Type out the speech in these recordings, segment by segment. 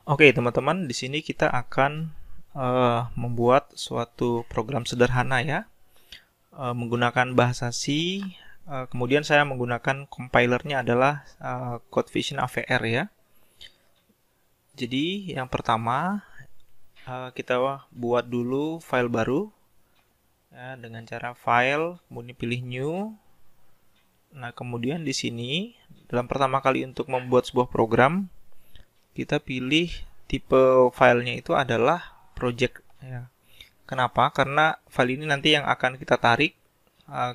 Oke, teman-teman, di sini kita akan membuat suatu program sederhana ya, menggunakan bahasa C. Kemudian saya menggunakan compilernya adalah CodeVision AVR ya. Jadi yang pertama kita buat dulu file baru ya, dengan cara file, kemudian pilih new. Nah, kemudian di sini dalam pertama kali untuk membuat sebuah program, kita pilih tipe filenya itu adalah project ya. Kenapa? Karena file ini nanti yang akan kita tarik,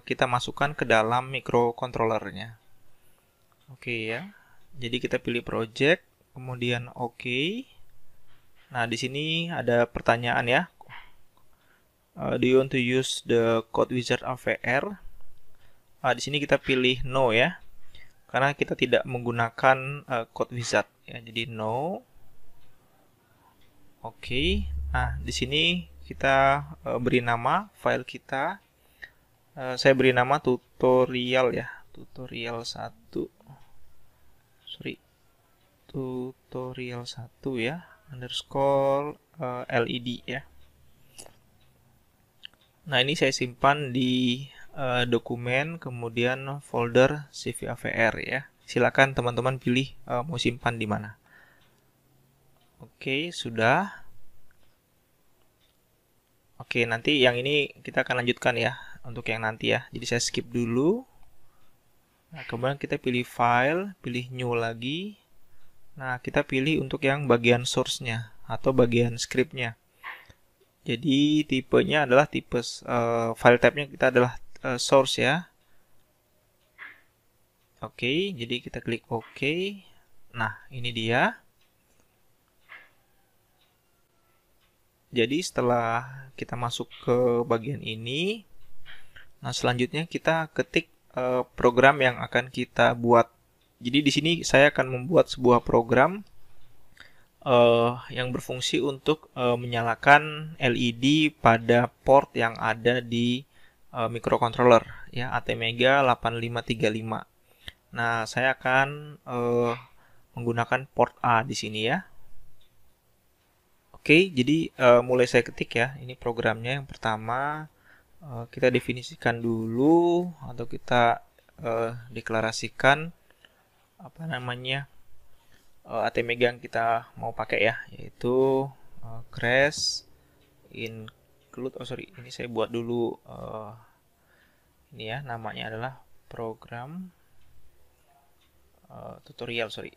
kita masukkan ke dalam microcontrollernya. Oke ya. Jadi kita pilih project, kemudian oke. Nah, di sini ada pertanyaan ya. Do you want to use the code wizard AVR? Di sini kita pilih no ya. Karena kita tidak menggunakan code wizard ya. Jadi no. Oke. Nah, di sini kita beri nama file kita. Saya beri nama tutorial ya. Tutorial 1. Sorry. Tutorial 1 ya. Underscore LED ya. Nah, ini saya simpan di dokumen, kemudian folder CV AVR ya. Silakan teman-teman pilih mau simpan di mana. Oke, sudah. Oke, nanti yang ini kita akan lanjutkan ya, untuk yang nanti ya. Jadi saya skip dulu. Nah, kemudian kita pilih file, pilih new lagi. Nah, kita pilih untuk yang bagian source-nya atau bagian script-nya. Jadi tipenya adalah tipe file type-nya kita adalah source ya. Oke, jadi kita klik OK. Nah, ini dia. Jadi setelah kita masuk ke bagian ini, nah selanjutnya kita ketik program yang akan kita buat. Jadi di sini saya akan membuat sebuah program yang berfungsi untuk menyalakan LED pada port yang ada di microcontroller ya, ATmega 8535. Nah, saya akan menggunakan port A di sini ya. Oke, jadi mulai saya ketik ya. Ini programnya yang pertama. Kita definisikan dulu atau kita deklarasikan apa namanya ATmega yang kita mau pakai ya, yaitu crash include. Oh sorry, ini saya buat dulu ini ya, namanya adalah program tutorial. Sorry,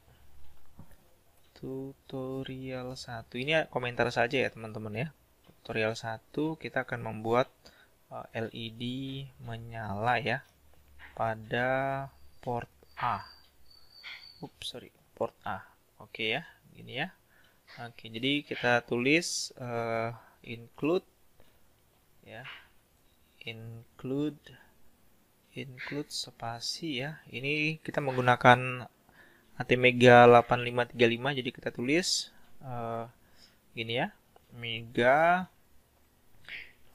tutorial 1. Ini komentar saja ya teman-teman ya. Tutorial 1 kita akan membuat LED menyala ya pada port A. Sorry, port A. Oke ya, gini ya. Oke, jadi kita tulis include ya. Include spasi ya. Ini kita menggunakan ATmega 8535, jadi kita tulis gini ya. Mega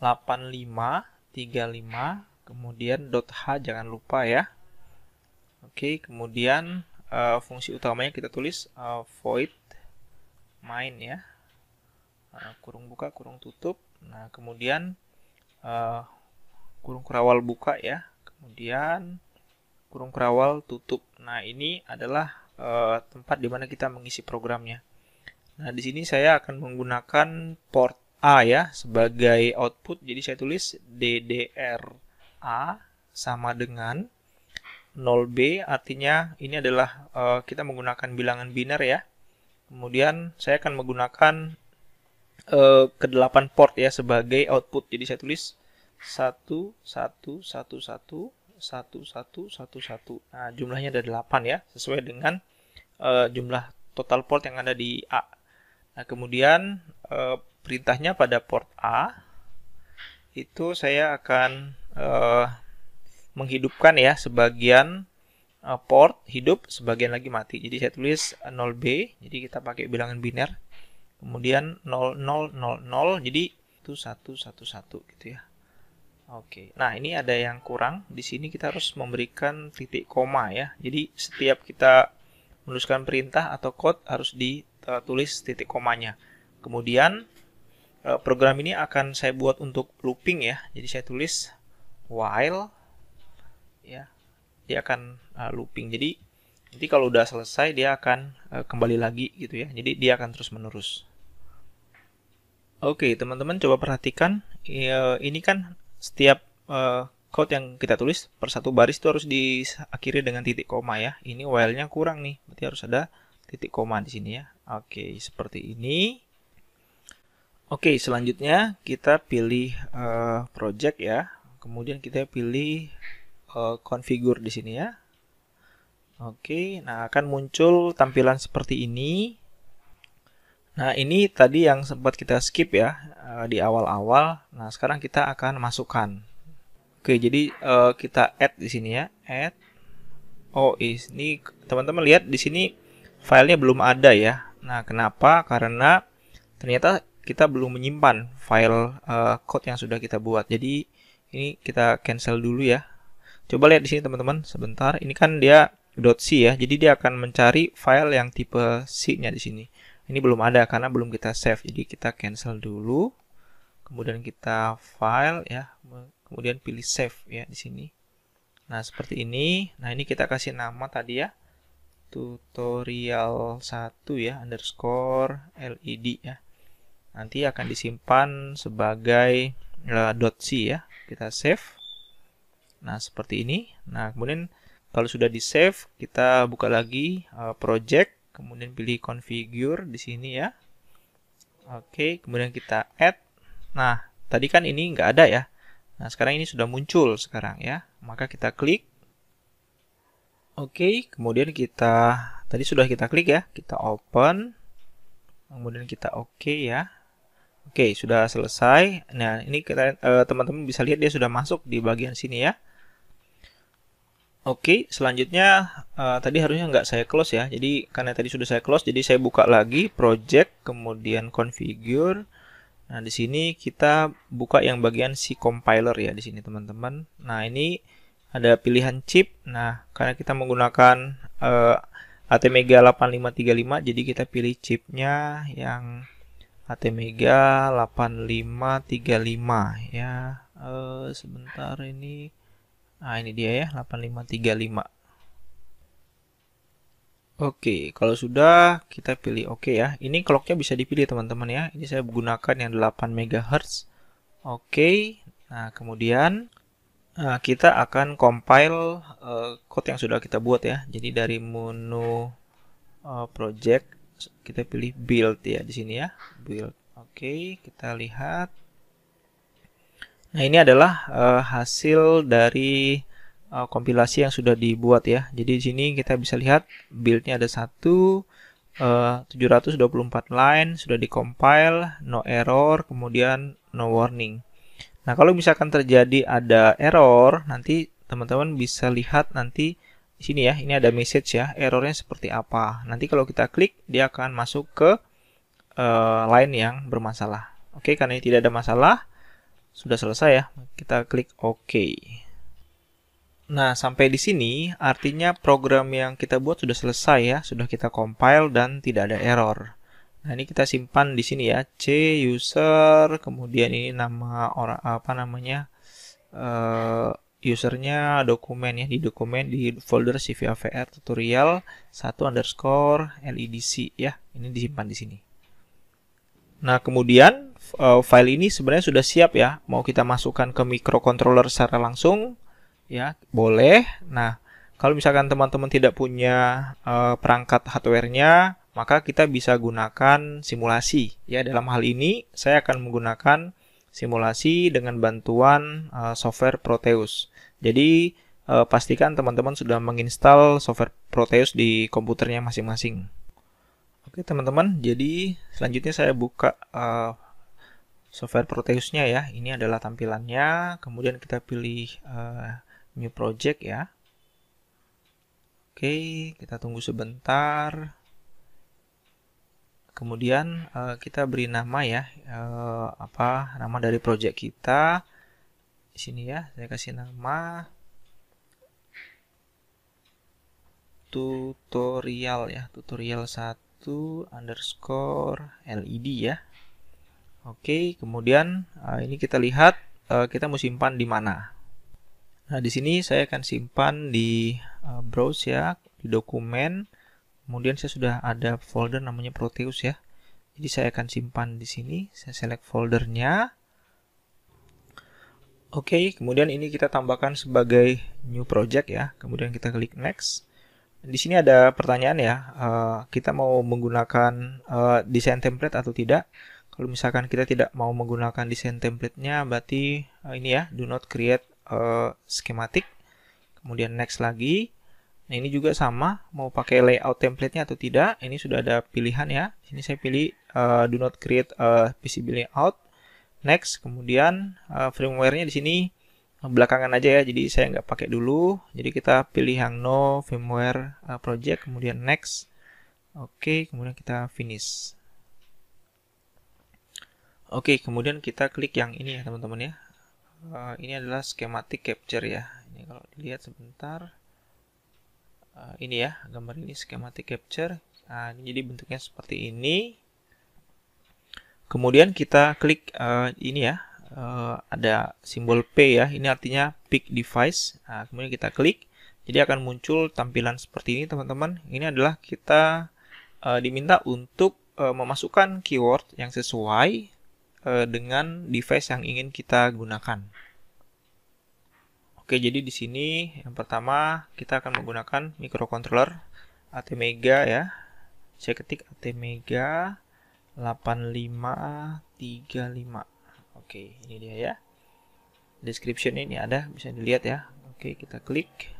8535, kemudian .h jangan lupa ya. Oke, kemudian fungsi utamanya kita tulis void main ya, kurung buka kurung tutup. Nah, kemudian kurung kerawal buka ya, kemudian kurung kerawal tutup. Nah, ini adalah tempat di mana kita mengisi programnya. Nah, di sini saya akan menggunakan port A ya sebagai output. Jadi saya tulis DDR-A sama dengan 0B, artinya ini adalah kita menggunakan bilangan biner ya. Kemudian saya akan menggunakan ke-8 port ya sebagai output. Jadi saya tulis 1 1 1 1 1 1 1 1. Nah, jumlahnya ada 8 ya, sesuai dengan jumlah total port yang ada di A. Nah, kemudian perintahnya pada port A itu saya akan menghidupkan ya sebagian port hidup, sebagian lagi mati. Jadi saya tulis 0B, jadi kita pakai bilangan biner. Kemudian 0 0 0 0, jadi itu 1 1 1 gitu ya. Oke. Nah, ini ada yang kurang. Di sini kita harus memberikan titik koma ya. Jadi setiap kita menuliskan perintah atau code harus di tulis titik komanya. Kemudian program ini akan saya buat untuk looping ya. Jadi saya tulis while ya. Dia akan looping. Jadi nanti kalau udah selesai dia akan kembali lagi gitu ya. Jadi dia akan terus menerus. Oke, teman-teman coba perhatikan. Ini kan setiap code yang kita tulis per satu baris itu harus diakhiri dengan titik koma ya. Ini while-nya kurang nih, berarti harus ada titik koma di sini ya. Oke, seperti ini. Oke, selanjutnya kita pilih project ya. Kemudian kita pilih configure di sini ya. Oke, nah akan muncul tampilan seperti ini. Nah, ini tadi yang sempat kita skip ya di awal-awal. Nah, sekarang kita akan masukkan. Oke, jadi kita add di sini ya, add. Oh, ini teman-teman lihat di sini filenya belum ada ya. Nah, kenapa? Karena ternyata kita belum menyimpan file code yang sudah kita buat. Jadi ini kita cancel dulu ya. Coba lihat di sini teman-teman, sebentar. Ini kan dia .c ya. Jadi dia akan mencari file yang tipe C-nya di sini. Ini belum ada karena belum kita save. Jadi kita cancel dulu. Kemudian kita file ya. Kemudian pilih save ya di sini. Nah, seperti ini. Nah, ini kita kasih nama tadi ya. Tutorial 1 ya, underscore led ya. Nanti akan disimpan sebagai .c ya. Kita save. Nah, seperti ini. Nah, kemudian kalau sudah di save, kita buka lagi project, kemudian pilih configure di sini ya. Oke, kemudian kita add. Nah, tadi kan ini nggak ada ya. Nah, sekarang ini sudah muncul sekarang ya. Maka kita klik. Oke, kemudian tadi sudah kita klik ya. Kita open. Kemudian kita oke ya. Oke, sudah selesai. Nah, ini teman-teman bisa lihat dia sudah masuk di bagian sini ya. Oke, selanjutnya tadi harusnya nggak saya close ya. Jadi karena tadi sudah saya close, jadi saya buka lagi project, kemudian configure. Nah, di sini kita buka yang bagian si compiler ya di sini teman-teman. Nah, ini ada pilihan chip. Nah, karena kita menggunakan ATmega 8535, jadi kita pilih chipnya yang ATmega 8535 ya. Sebentar ini. Nah, ini dia ya, 8535. Oke, kalau sudah kita pilih oke ya. Ini clocknya bisa dipilih teman-teman ya. Ini saya menggunakan yang 8 MHz. Oke, nah kemudian kita akan compile code yang sudah kita buat ya. Jadi dari menu project kita pilih build ya di sini ya. Build. Oke, kita lihat. Nah, ini adalah hasil dari kompilasi yang sudah dibuat ya. Jadi di sini kita bisa lihat build-nya ada 724 line, sudah dikompil, no error, kemudian no warning. Nah, kalau misalkan terjadi ada error, nanti teman-teman bisa lihat nanti di sini ya, ini ada message ya, errornya seperti apa. Nanti kalau kita klik, dia akan masuk ke line yang bermasalah. Oke, karena ini tidak ada masalah, sudah selesai ya, kita klik OK. Nah, sampai di sini artinya program yang kita buat sudah selesai ya, sudah kita compile dan tidak ada error. Nah, ini kita simpan di sini ya, C user, kemudian ini nama orang usernya dokumen ya, di dokumen di folder CVAVR tutorial 1 underscore ledc ya, ini disimpan di sini. Nah, kemudian file ini sebenarnya sudah siap ya, mau kita masukkan ke microcontroller secara langsung ya, boleh. Nah, kalau misalkan teman-teman tidak punya perangkat hardware-nya, maka kita bisa gunakan simulasi ya. Dalam hal ini saya akan menggunakan simulasi dengan bantuan software Proteus. Jadi pastikan teman-teman sudah menginstal software Proteus di komputernya masing-masing. Oke teman-teman, jadi selanjutnya saya buka software Proteusnya ya. Ini adalah tampilannya. Kemudian kita pilih new project ya. Oke, kita tunggu sebentar. Kemudian kita beri nama ya, nama dari project kita. Di sini ya, saya kasih nama tutorial ya, tutorial 1 _LED ya. Oke, kemudian ini kita lihat kita mau simpan di mana. Nah, di sini saya akan simpan di browse ya, di dokumen. Kemudian saya sudah ada folder namanya Proteus ya. Jadi saya akan simpan di sini. Saya select foldernya. Oke, kemudian ini kita tambahkan sebagai new project ya. Kemudian kita klik next. Di sini ada pertanyaan ya. Kita mau menggunakan desain template atau tidak? Kalau misalkan kita tidak mau menggunakan desain template-nya, berarti ini ya, do not create schematic. Kemudian next lagi. Nah, ini juga sama, mau pakai layout template-nya atau tidak. Ini sudah ada pilihan ya. Di sini saya pilih do not create PCB layout. Next, kemudian firmware-nya di sini belakangan aja ya. Jadi saya nggak pakai dulu. Jadi kita pilih yang no firmware project, kemudian next. Oke, kemudian kita finish. Oke, kemudian kita klik yang ini ya teman-teman ya. Ini adalah schematic capture ya. Ini kalau dilihat sebentar. Ini ya, gambar ini schematic capture. Nah, ini jadi bentuknya seperti ini. Kemudian kita klik ini ya, ada simbol P ya, ini artinya pick device. Nah, kemudian kita klik, jadi akan muncul tampilan seperti ini teman-teman. Ini adalah kita diminta untuk memasukkan keyword yang sesuai dengan device yang ingin kita gunakan. Oke, jadi di sini yang pertama kita akan menggunakan microcontroller ATmega ya. Saya ketik ATmega 8535. Oke, ini dia ya. Description ini ada, bisa dilihat ya. Oke, kita klik.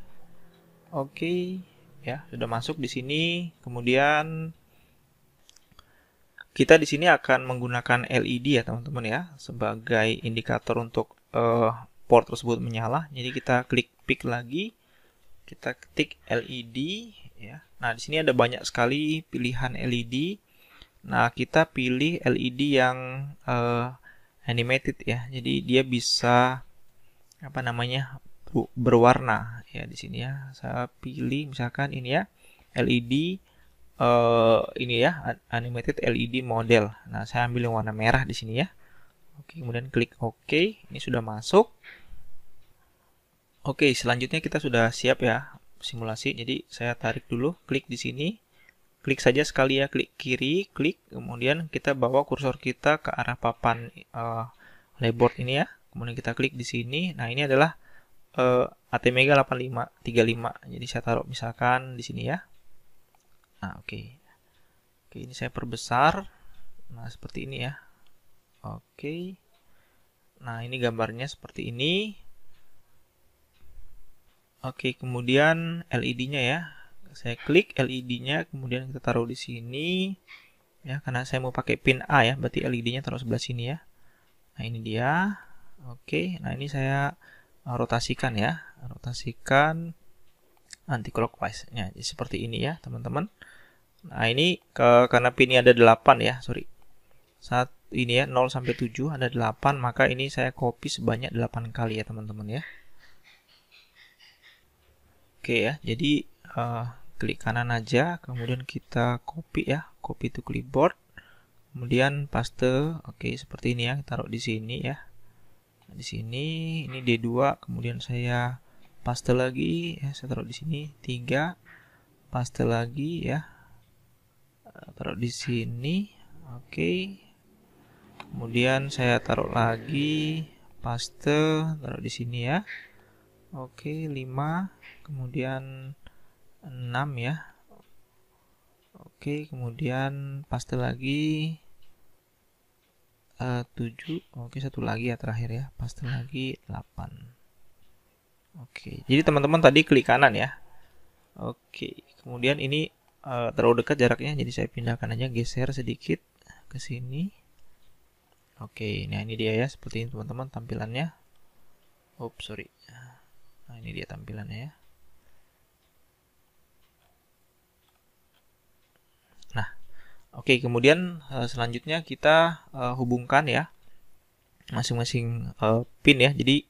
Oke, ya, sudah masuk di sini. Kemudian kita di sini akan menggunakan LED ya, teman-teman ya, sebagai indikator untuk port tersebut menyala. Jadi kita klik pick lagi. Kita ketik LED ya. Nah, di sini ada banyak sekali pilihan LED. Nah, kita pilih LED yang animated ya. Jadi dia bisa apa namanya? Berwarna ya di sini ya. Saya pilih misalkan ini ya, LED ini ya, animated LED model. Nah, saya ambil yang warna merah di sini ya. Oke, kemudian klik OK. Ini sudah masuk. Oke, selanjutnya kita sudah siap ya simulasi. Jadi saya tarik dulu, klik di sini. Klik saja sekali ya, klik kiri, klik, kemudian kita bawa kursor kita ke arah papan labboard ini ya. Kemudian kita klik di sini. Nah, ini adalah ATmega 8535. Jadi saya taruh misalkan di sini ya. Nah, oke. Oke, ini saya perbesar. Nah, seperti ini ya. Oke. Nah, ini gambarnya seperti ini. Oke, kemudian LED-nya ya. Saya klik LED-nya, kemudian kita taruh di sini. Ya, karena saya mau pakai pin A ya, berarti LED-nya taruh sebelah sini ya. Nah, ini dia. Oke, nah ini saya rotasikan ya. Rotasikan anti-clockwise. Ya, seperti ini ya, teman-teman. Nah, ini karena pinnya ada 8 ya, sorry. Saat ini ya, 0 sampai 7 ada 8, maka ini saya copy sebanyak 8 kali ya, teman-teman ya. Oke ya, jadi klik kanan aja, kemudian kita copy ya, copy to clipboard, kemudian paste. Oke, seperti ini ya, taruh di sini ya. Nah, di sini ini D2, kemudian saya paste lagi ya, saya taruh di sini 3, paste lagi ya, taruh di sini. Oke, kemudian saya taruh lagi, paste, taruh di sini ya. Oke, 5, kemudian 6 ya. Oke, kemudian paste lagi 7. Oke, satu lagi ya terakhir ya, paste lagi 8. Oke, jadi teman-teman tadi klik kanan ya. Oke, kemudian ini terlalu dekat jaraknya, jadi saya pindahkan aja, geser sedikit ke sini. Oke, nah ini dia ya, seperti ini teman-teman tampilannya. Oops, sorry. Nah, ini dia tampilannya ya. Nah, oke, kemudian selanjutnya kita hubungkan ya masing-masing pin ya. Jadi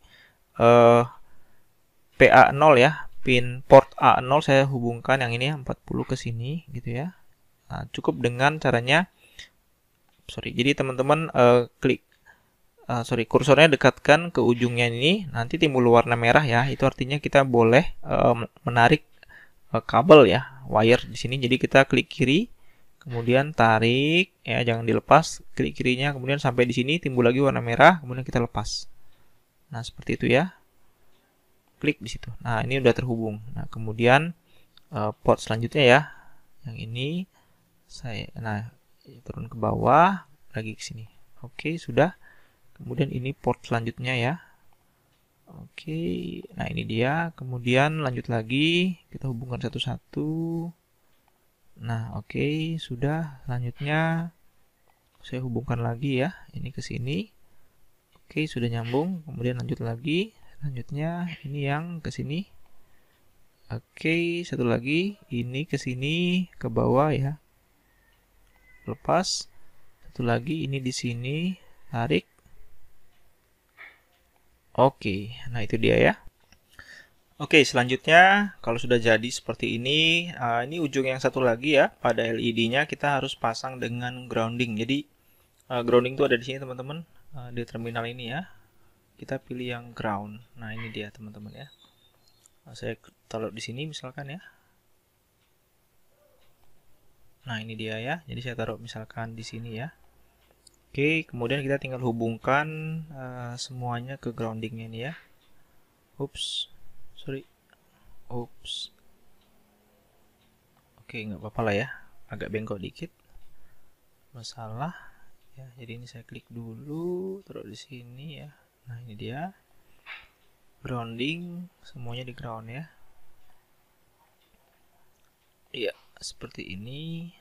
PA0 ya, pin port A0 saya hubungkan yang ini ya, 40 ke sini gitu ya. Nah, cukup dengan caranya, jadi teman-teman kursornya dekatkan ke ujungnya ini, nanti timbul warna merah ya. Itu artinya kita boleh menarik kabel ya, wire di sini. Jadi kita klik kiri, kemudian tarik ya, jangan dilepas, klik kirinya, kemudian sampai di sini timbul lagi warna merah, kemudian kita lepas. Nah, seperti itu ya. Klik di situ. Nah, ini udah terhubung. Nah, kemudian port selanjutnya ya. Yang ini turun ke bawah, lagi ke sini. Oke, sudah. Kemudian ini port selanjutnya ya. Oke, nah ini dia. Kemudian lanjut lagi, kita hubungkan satu-satu. Nah, oke, sudah. Selanjutnya saya hubungkan lagi ya, ini ke sini. Oke, sudah nyambung. Kemudian lanjut lagi. Selanjutnya ini yang ke sini. Oke, satu lagi, ini ke sini, ke bawah ya. Lepas. Satu lagi, ini di sini, tarik. Oke, nah itu dia ya. Oke, selanjutnya kalau sudah jadi seperti ini ujung yang satu lagi ya, pada LED-nya kita harus pasang dengan grounding. Jadi grounding itu ada di sini teman-teman, di terminal ini ya. Kita pilih yang ground. Nah ini dia teman-teman ya. Saya taruh di sini misalkan ya. Nah ini dia ya. Jadi saya taruh misalkan di sini ya. Oke, kemudian kita tinggal hubungkan semuanya ke groundingnya ini ya. Ups, sorry. Ups. Oke, nggak apa-apa lah ya. Agak bengkok dikit. Masalah. Ya, jadi ini saya klik dulu, taruh di sini ya. Nah ini dia. Grounding, semuanya di ground ya. Iya, seperti ini.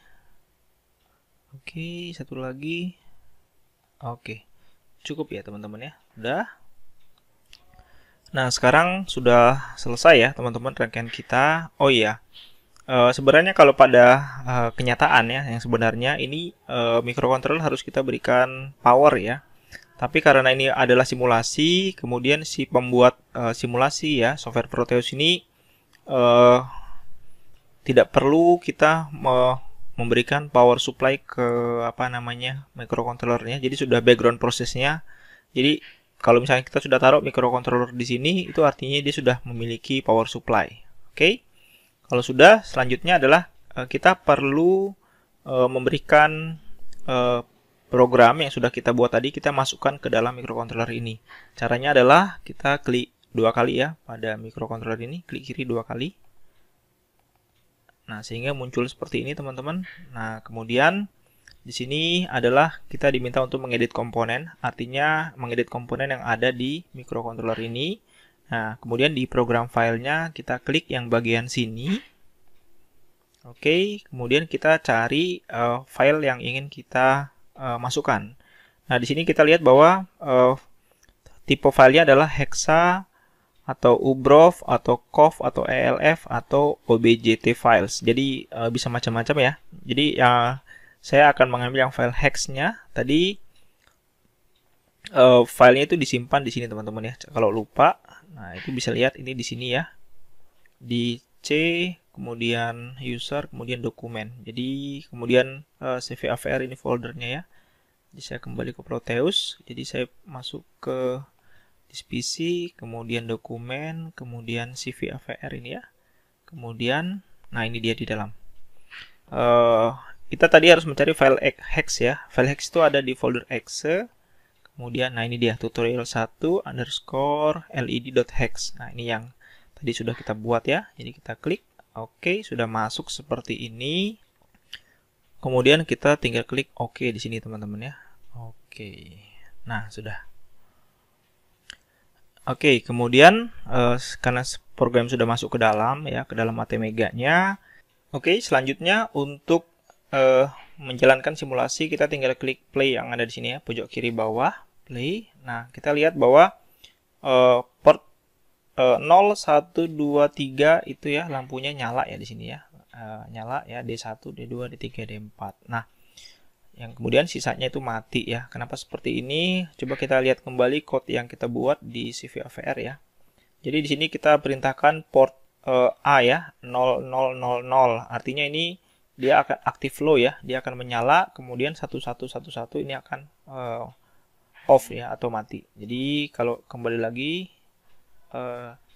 Oke, satu lagi. Oke, cukup ya teman-teman ya. Udah. Nah, sekarang sudah selesai ya teman-teman rangkaian kita. Oh iya, sebenarnya kalau pada kenyataan ya, yang sebenarnya ini microcontroller harus kita berikan power ya. Tapi karena ini adalah simulasi, kemudian si pembuat simulasi ya, software Proteus ini tidak perlu kita memberikan power supply ke microcontrollernya. Jadi sudah background prosesnya. Jadi kalau misalnya kita sudah taruh microcontroller di sini, itu artinya dia sudah memiliki power supply. Oke. Kalau sudah, selanjutnya adalah kita perlu memberikan program yang sudah kita buat tadi, kita masukkan ke dalam microcontroller ini. Caranya adalah kita klik 2 kali ya pada microcontroller ini, klik kiri 2 kali. Nah, sehingga muncul seperti ini teman-teman. Nah, kemudian di sini adalah kita diminta untuk mengedit komponen, artinya mengedit komponen yang ada di microcontroller ini. Nah, kemudian di program filenya kita klik yang bagian sini. Oke, kemudian kita cari file yang ingin kita masukkan. Nah, di sini kita lihat bahwa tipe filenya adalah hexa atau ubrov atau cov atau elf atau objet files. Jadi bisa macam-macam ya. Jadi saya akan mengambil yang file hex-nya. Tadi filenya itu disimpan di sini teman-teman ya. Kalau lupa, nah itu bisa lihat ini di sini ya. Di C, kemudian user, kemudian dokumen. Jadi kemudian CVAVR ini foldernya ya. Jadi saya kembali ke Proteus. Jadi saya masuk ke PC, kemudian dokumen, kemudian CVAVR ini ya. Kemudian, nah ini dia di dalam. Kita tadi harus mencari file hex ya. File hex itu ada di folder exe. Kemudian, nah ini dia tutorial1 underscore led.hex. Nah ini yang tadi sudah kita buat ya. Jadi kita klik, oke, sudah masuk seperti ini. Kemudian kita tinggal klik oke di sini teman-teman ya. Oke, nah sudah. Oke, kemudian karena program sudah masuk ke dalam ya, ke dalam ATmega-nya. Oke, selanjutnya untuk menjalankan simulasi kita tinggal klik play yang ada di sini ya, pojok kiri bawah, play. Nah, kita lihat bahwa port 0, 1, 2, 3 itu ya lampunya nyala ya di sini ya. Nyala ya, D1, D2, D3, D4. Nah, yang kemudian sisanya itu mati ya. Kenapa seperti ini? Coba kita lihat kembali code yang kita buat di CVAVR ya. Jadi di sini kita perintahkan port A ya, 0000. Artinya ini dia akan aktif low ya, dia akan menyala, kemudian satu ini akan off ya atau mati. Jadi kalau kembali lagi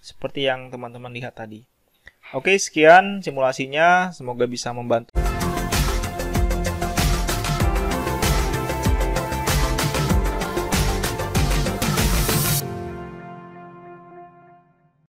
seperti yang teman-teman lihat tadi. Oke, sekian simulasinya, semoga bisa membantu.